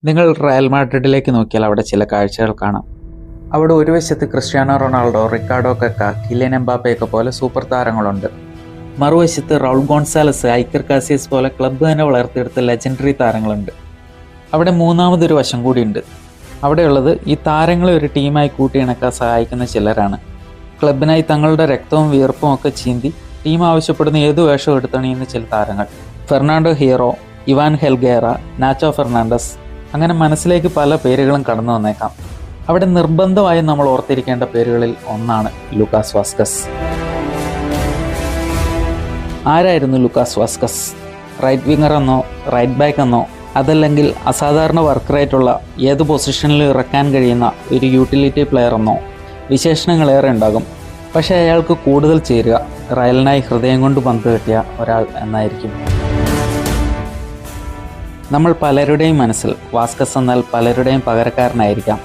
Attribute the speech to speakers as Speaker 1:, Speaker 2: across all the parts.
Speaker 1: നിങ്ങൾ റയൽ മാഡ്രിഡിലേക്ക് നോക്കിയാൽ അവിടെ ചില കാഴ്ചകൾ കാണാം. അവിടെ ഒരു വശത്ത് ക്രിസ്ത്യാനോ റൊണാൾഡോ, റിക്കാർഡോ കക്ക, കിലിയൻ എംബാപ്പയൊക്കെ പോലെ സൂപ്പർ താരങ്ങളുണ്ട്. മറുവശത്ത് റൗൾ ഗോൺസാലസ്, ഐക്കർ കാസിയസ് പോലെ ക്ലബ്ബ് തന്നെ വളർത്തിയെടുത്ത ലെജൻഡറി താരങ്ങളുണ്ട്. അവിടെ മൂന്നാമതൊരു വശം കൂടിയുണ്ട്. അവിടെയുള്ളത് ഈ താരങ്ങളെ ഒരു ടീമായി കൂട്ടിയിണക്കാൻ സഹായിക്കുന്ന ചിലരാണ്. ക്ലബിനായി തങ്ങളുടെ രക്തവും വിയർപ്പും ഒക്കെ ചീന്തി ടീം ആവശ്യപ്പെടുന്ന ഏതു വേഷവും എടുത്തണിയുന്ന ചില താരങ്ങൾ. Fernando Hierro, Ivan Helguera, Nacho Fernandez, അങ്ങനെ മനസ്സിലേക്ക് പല പേരുകളും കടന്നു വന്നേക്കാം. അവിടെ നിർബന്ധമായും നമ്മൾ ഓർത്തിരിക്കേണ്ട പേരുകളിൽ ഒന്നാണ് ലൂക്കാസ് വാസ്കസ്. ആരായിരുന്നു ലൂക്കാസ് വാസ്കസ്? റൈറ്റ് വിങ്ങർ എന്നോ റൈറ്റ് ബാക്ക് എന്നോ അതല്ലെങ്കിൽ അസാധാരണ വർക്ക് റേറ്റുള്ള ഏത് പൊസിഷനിൽ ഇറക്കാൻ കഴിയുന്ന ഒരു യൂട്ടിലിറ്റി പ്ലെയർ എന്നോ വിശേഷണങ്ങളേറെ ഉണ്ടാകും. പക്ഷേ അയാൾക്ക് കൂടുതൽ ചേരുക റയലിനായി ഹൃദയം കൊണ്ട് പന്ത് കിട്ടിയ ഒരാൾ എന്നായിരിക്കും. നമ്മൾ പലരുടെയും മനസ്സിൽ വാസ്കസ് എന്നാൽ പലരുടെയും പകരക്കാരനായിരിക്കാം.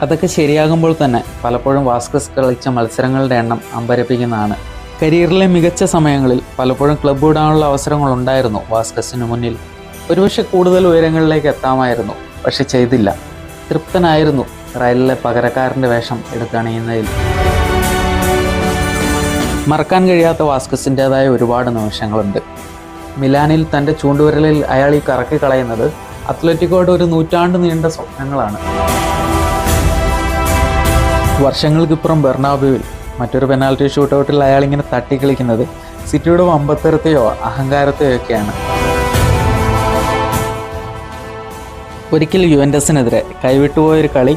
Speaker 1: അതൊക്കെ ശരിയാകുമ്പോൾ തന്നെ പലപ്പോഴും വാസ്കസ് കളിച്ച മത്സരങ്ങളുടെ എണ്ണം അമ്പരപ്പിക്കുന്നതാണ്. കരിയറിലെ മികച്ച സമയങ്ങളിൽ പലപ്പോഴും ക്ലബ്ബ് വിടാനുള്ള അവസരങ്ങളുണ്ടായിരുന്നു വാസ്കസിന് മുന്നിൽ. ഒരുപക്ഷെ കൂടുതൽ ഉയരങ്ങളിലേക്ക് എത്താമായിരുന്നു, പക്ഷെ ചെയ്തില്ല. തൃപ്തനായിരുന്നു റയലിലെ പകരക്കാരൻ്റെ വേഷം എടുക്കണിയുന്നതിൽ. മറക്കാൻ കഴിയാത്ത വാസ്കസിൻ്റെതായ ഒരുപാട് നിമിഷങ്ങളുണ്ട്. മിലാനിൽ തൻ്റെ ചൂണ്ടുവിരലിൽ അയാൾ ഈ കറക്കി കളയുന്നത് അത്ലറ്റിക്കോയുടെ ഒരു നൂറ്റാണ്ട് നീണ്ട സ്വപ്നങ്ങളാണ്. വർഷങ്ങൾക്കിപ്പുറം ബെർണാബ്യൂവിൽ മറ്റൊരു പെനാൽറ്റി ഷൂട്ടൗട്ടിൽ അയാൾ ഇങ്ങനെ തട്ടിക്കളിക്കുന്നത് സിറ്റിയുടെ വമ്പത്തരത്തെയോ അഹങ്കാരത്തെയോ ഒക്കെയാണ്. ഒരിക്കൽ യുവൻറ്റസിനെതിരെ കൈവിട്ടുപോയൊരു കളി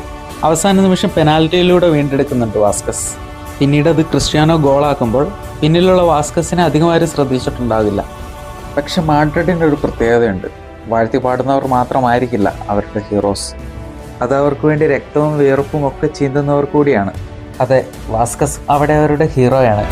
Speaker 1: അവസാന നിമിഷം പെനാൽറ്റിയിലൂടെ വീണ്ടെടുക്കുന്നുണ്ട് വാസ്കസ്. പിന്നീട് അത് ക്രിസ്ത്യാനോ ഗോളാക്കുമ്പോൾ പിന്നിലുള്ള വാസ്കസിനെ അധികമാരും ശ്രദ്ധിച്ചിട്ടുണ്ടാകില്ല. പക്ഷെ മാഡ്രിഡിൻ്റെ ഒരു പ്രത്യേകതയുണ്ട്. വാഴ്ത്തി പാടുന്നവർ മാത്രമായിരിക്കില്ല അവരുടെ ഹീറോസ്. അത് അവർക്ക് വേണ്ടി രക്തവും വിയർപ്പും ഒക്കെ ചീന്തുന്നവർ കൂടിയാണ്. അതെ, വാസ്കസ് അവിടെ അവരുടെ ഹീറോയാണ്.